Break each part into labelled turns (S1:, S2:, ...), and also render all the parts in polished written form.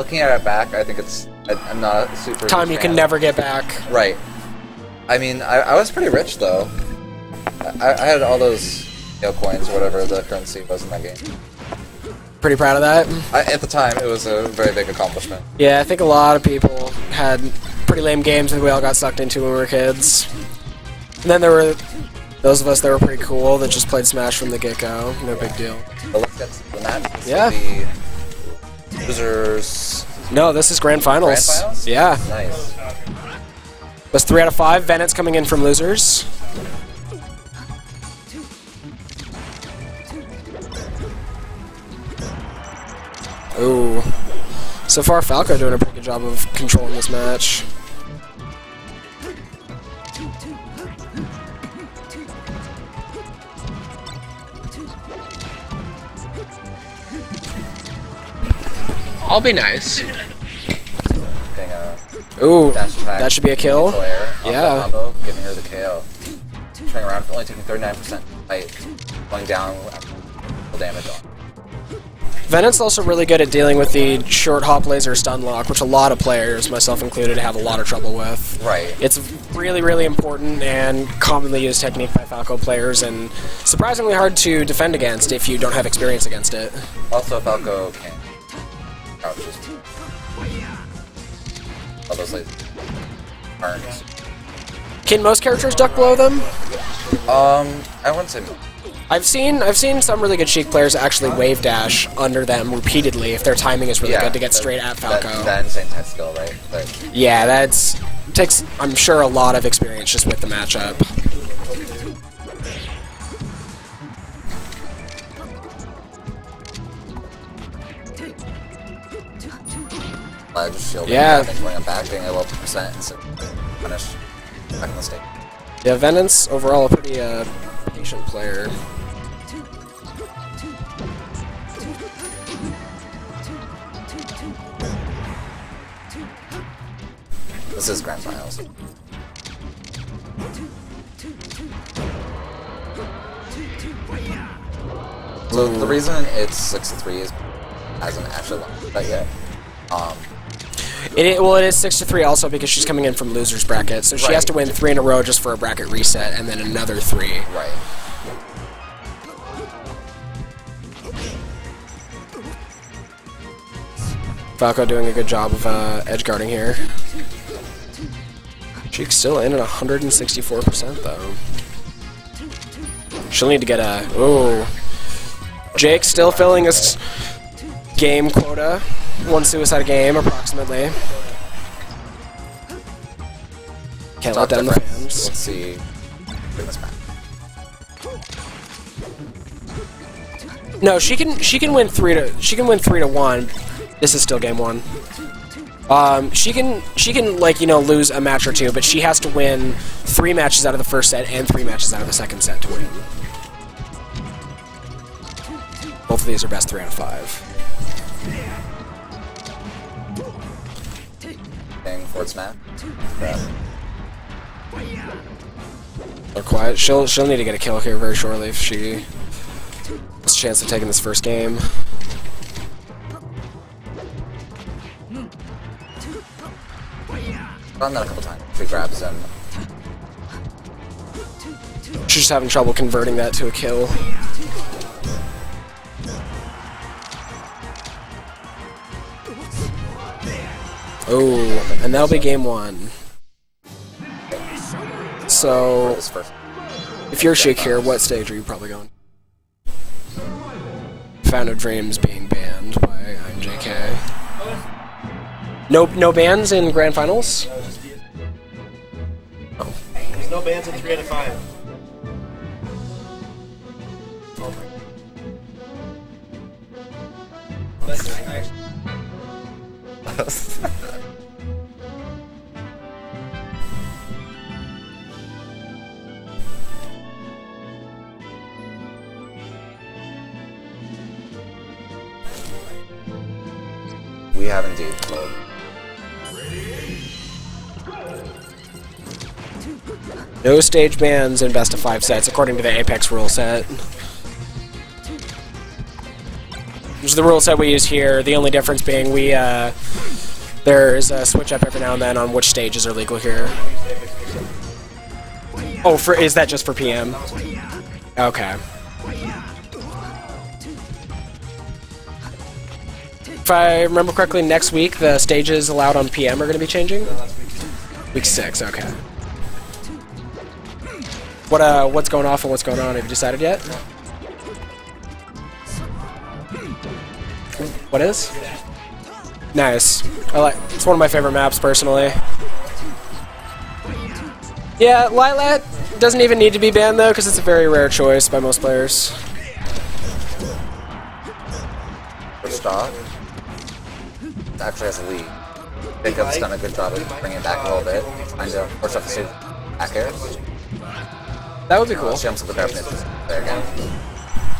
S1: Looking at it back, I think it's... I'm not a super...
S2: Time you can never get back.
S1: Right. I mean, I was pretty rich, though. I had all those coins, or whatever the currency was in that game.
S2: Pretty proud of that.
S1: At the time, it was a very big accomplishment.
S2: Yeah, I think a lot of people had pretty lame games that we all got sucked into when we were kids. And then there were those of us that were pretty cool that just played Smash from the get-go. No big deal.
S1: But let's get to the match.
S2: Yeah.
S1: The losers...
S2: No, this is Grand Finals.
S1: Grand Finals?
S2: Yeah.
S1: Nice.
S2: That's 3 out of 5. Venance coming in from losers. Ooh. So far, Falco doing a pretty good job of controlling this match.
S3: I'll be nice.
S2: Ooh, that should be a kill. Yeah.
S1: Combo, giving her the KO. Turning around, only taking 39% fight, going down, full damage on.
S2: Venance is also really good at dealing with the short hop laser stun lock, which a lot of players, myself included, have a lot of trouble with.
S1: Right.
S2: It's really, really important and commonly used technique by Falco players, and surprisingly hard to defend against if you don't have experience against it.
S1: Also, Falco can crouch just all those like turns.
S2: Can most characters duck below them?
S1: I wouldn't say.
S2: I've seen some really good Sheik players actually wave dash under them repeatedly if their timing is really good to get straight at Falco.
S1: That insane tech skill, right? But
S2: yeah, takes, I'm sure, a lot of experience just with the matchup.
S1: ledge, shielding,
S2: yeah.
S1: going up back, getting a low percent, and so punish back in the state.
S2: Yeah, Venance overall a pretty patient player.
S1: This is Grand Finals. So the reason it's 6-3 is hasn't actually launched that yet.
S2: It is 6-3 also because she's coming in from losers bracket, so she has to win 3 in a row just for a bracket reset, and then another 3.
S1: Right.
S2: Falco doing a good job of edge guarding here. Sheik's still in at 164% though. She'll need to get a... Ooh. Jake still filling his game quota. 1 suicide a game, approximately. Can't let down the fans.
S1: Let's see. Bring this back.
S2: No, she can win 3 to 1. This is still game 1. She can like, you know, lose a match or 2, but she has to win 3 matches out of the first set and 3 matches out of the second set to win. Both of these are best 3 out of 5.
S1: Forward smash.
S2: They're quiet. She'll need to get a kill here very shortly if she has a chance of taking this first game.
S1: Done that a couple times. She grabs him.
S2: She's just having trouble converting that to a kill. Oh, and that'll be game 1. So, if you're Sheik here, what stage are you probably going? Found of Dreams being banned by IMJK. No bans in Grand Finals?
S4: Oh. There's no bans in 3 out of 5.
S1: We have indeed flowed.
S2: No stage bans in best of 5 sets, according to the Apex rule set. which is the rule set we use here. The only difference being there is a switch up every now and then on which stages are legal here. Oh, is that just for PM? Okay. If I remember correctly, next week the stages allowed on PM are going to be changing. Week 6, okay. What's going off and what's going on? Have you decided yet? What is? Nice. It's one of my favorite maps personally. Yeah, Lilat doesn't even need to be banned though, because it's a very rare choice by most players.
S1: First off, it actually has a lead. Jacob's done a good job of bringing it back a little bit. Kind of force off the stage back air.
S2: That would be cool.
S1: Jumps up the grab there again.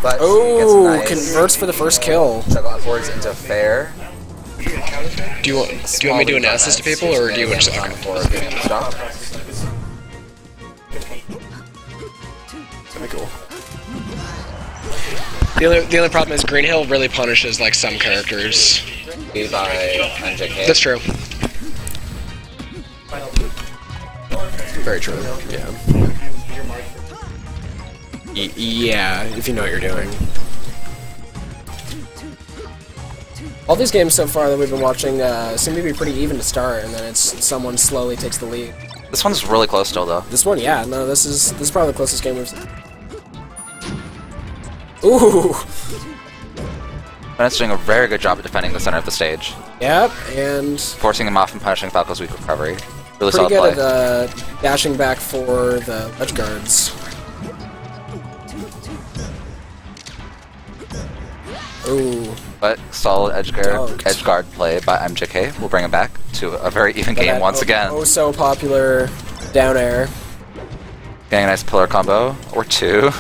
S1: But
S2: oh,
S1: nice
S2: converts for the first kill.
S1: Juggle upwards into fair.
S3: Do you want me to do analysis to people, or do you want to just
S1: stop?
S2: That'd be cool.
S3: The only problem is Green Hill really punishes like some characters.
S1: By MJK.
S3: That's true.
S2: Very true. Yeah. Yeah, if you know what you're doing. All these games so far that we've been watching seem to be pretty even to start, and then someone slowly takes the lead.
S1: This one's really close still, though.
S2: This one, yeah, no, this is probably the closest game we've seen. Ooh!
S1: Venance doing a very good job of defending the center of the stage.
S2: Yep, and
S1: forcing him off and punishing Falco's weak recovery. Really
S2: pretty
S1: solid
S2: good
S1: play.
S2: at dashing back for the edge guards. Ooh.
S1: But solid edge guard play by MJK will bring him back to a very even game once again.
S2: Oh, so popular down air.
S1: Getting a nice pillar combo, or two.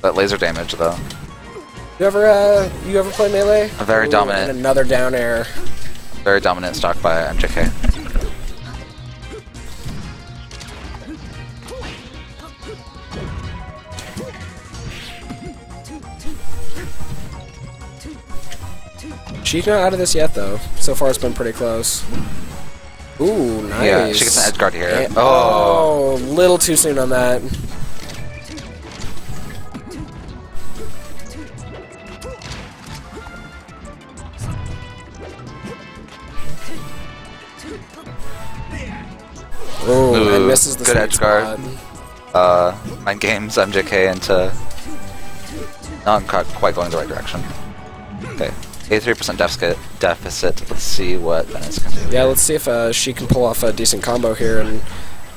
S1: But laser damage though.
S2: You ever play Melee?
S1: A very dominant.
S2: And another down air.
S1: Very dominant stock by MJK.
S2: Sheik not out of this yet though. So far it's been pretty close. Ooh, nice.
S1: Yeah, she gets an edge guard here.
S2: And, oh, little too soon on that. Oh, and misses the
S1: good edge guard. Mind games MJK into not quite going the right direction. Okay, 83% deficit. Let's see what Venance can do.
S2: Yeah, let's see if she can pull off a decent combo here. And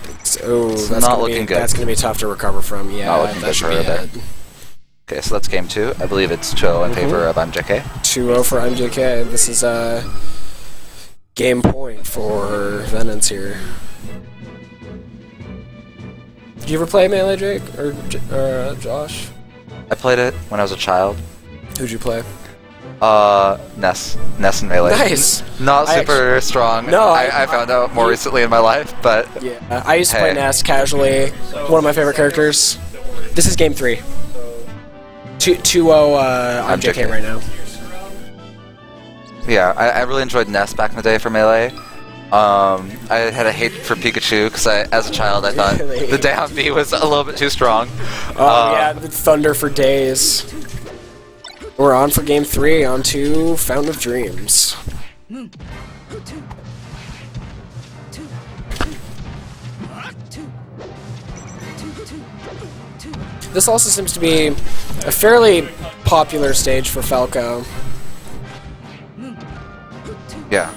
S2: that's
S1: not looking good.
S2: That's gonna be tough to recover from. Yeah,
S1: not looking good for her there. Okay, so that's game 2. I believe it's 2-0 in favor of MJK.
S2: 2-0 for MJK. This is a game point for Venance here. Did you ever play Melee, Jake? Or Josh?
S1: I played it when I was a child.
S2: Who'd you play?
S1: Ness and Melee.
S2: Nice!
S1: Not super strong.
S2: No,
S1: I found out more recently in my life, but...
S2: Yeah, I used to play Ness casually. One of my favorite characters. This is game 3. 2-0 MJK right now.
S1: Yeah, I really enjoyed Ness back in the day for Melee. I had a hate for Pikachu because as a child I thought the down B was a little bit too strong.
S2: Oh yeah, the thunder for days. We're on for game 3, on to Fountain of Dreams. This also seems to be a fairly popular stage for Falco.
S1: Yeah.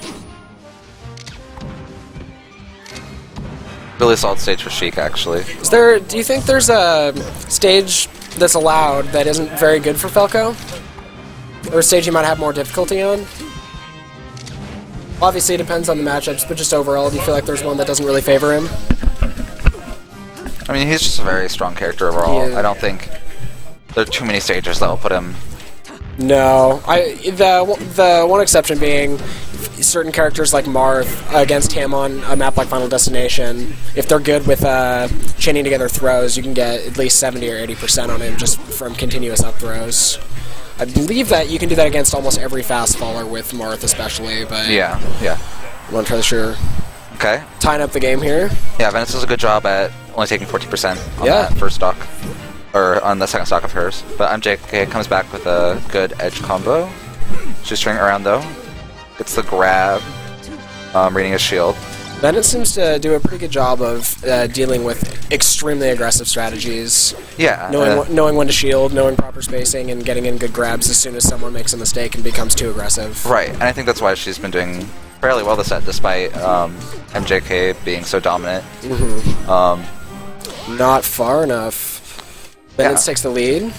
S1: Really solid stage for Sheik, actually.
S2: Do you think there's a stage that's allowed that isn't very good for Falco? Or a stage you might have more difficulty on? Obviously it depends on the matchups, but just overall, do you feel like there's one that doesn't really favor him?
S1: I mean, he's just a very strong character overall. Yeah. I don't think there are too many stages that will put him...
S2: No. The one exception being, certain characters like Marth against him on a map like Final Destination, if they're good with chaining together throws, you can get at least 70 or 80% on him just from continuous up throws. I believe that you can do that against almost every fast faller with Marth especially, but
S1: Yeah.
S2: I'm not entirely sure.
S1: Okay.
S2: Tying up the game here.
S1: Yeah, Venance does a good job at only taking 40% on
S2: Yeah.
S1: that first stock, or on the second stock of hers. But MJK comes back with a good edge combo. She's turning around though. Gets the grab, reading his shield.
S2: Venance seems to do a pretty good job of dealing with extremely aggressive strategies.
S1: Yeah.
S2: Knowing when to shield, knowing proper spacing, and getting in good grabs as soon as someone makes a mistake and becomes too aggressive.
S1: Right, and I think that's why she's been doing fairly well this set, despite MJK being so dominant.
S2: Not far enough. Venance takes the lead.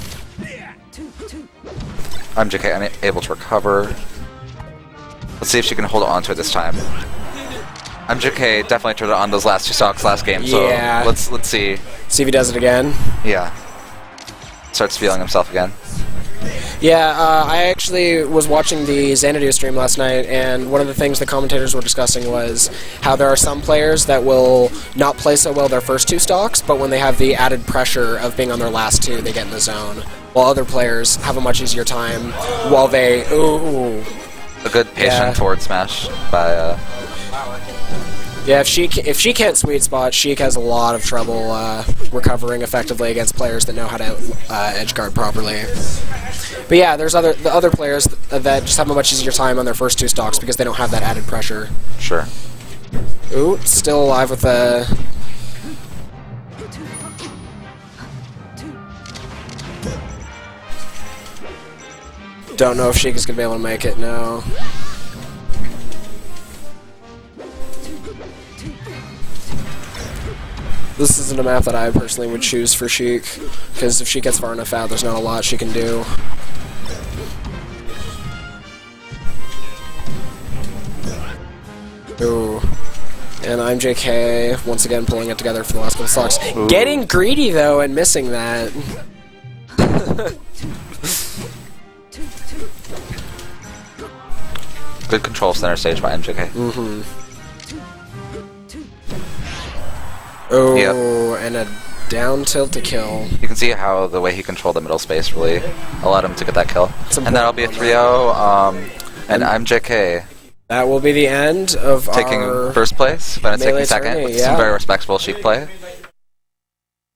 S1: MJK unable to recover. Let's see if she can hold on to it this time. MJK definitely turned it on those last two stocks last game, so
S2: Yeah.
S1: let's see.
S2: See if he does it again.
S1: Yeah. Starts feeling himself again.
S2: Yeah, I actually was watching the Xanadu stream last night, and one of the things the commentators were discussing was how there are some players that will not play so well their first two stocks, but when they have the added pressure of being on their last two, they get in the zone, while other players have a much easier time while they... Ooh.
S1: A good patient forward smash by...
S2: Yeah, if she can't sweet spot, Sheik has a lot of trouble recovering effectively against players that know how to edge guard properly. But yeah, there's the other players that just have a much easier time on their first two stocks because they don't have that added pressure.
S1: Sure.
S2: Ooh, still alive with the... Don't know if Sheik is going to be able to make it, no. This isn't a map that I personally would choose for Sheik, because if she gets far enough out, there's not a lot she can do. Ooh. And I'm JK, once again pulling it together for the last couple stocks.
S1: Ooh.
S2: Getting greedy, though, and missing that.
S1: Good control center stage by MJK.
S2: Oh,
S1: Yep.
S2: and a down tilt to kill.
S1: You can see how the way he controlled the middle space really allowed him to get that kill. And that'll be a 3-0, and MJK
S2: That will be the end of
S1: taking
S2: our
S1: first place, but it's
S2: melee
S1: taking second
S2: tourney,
S1: with some very respectable Sheik play.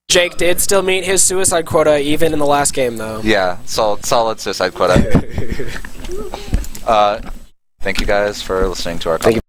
S2: Jake did still meet his suicide quota even in the last game, though.
S1: Yeah, solid suicide quota. Thank you guys for listening to our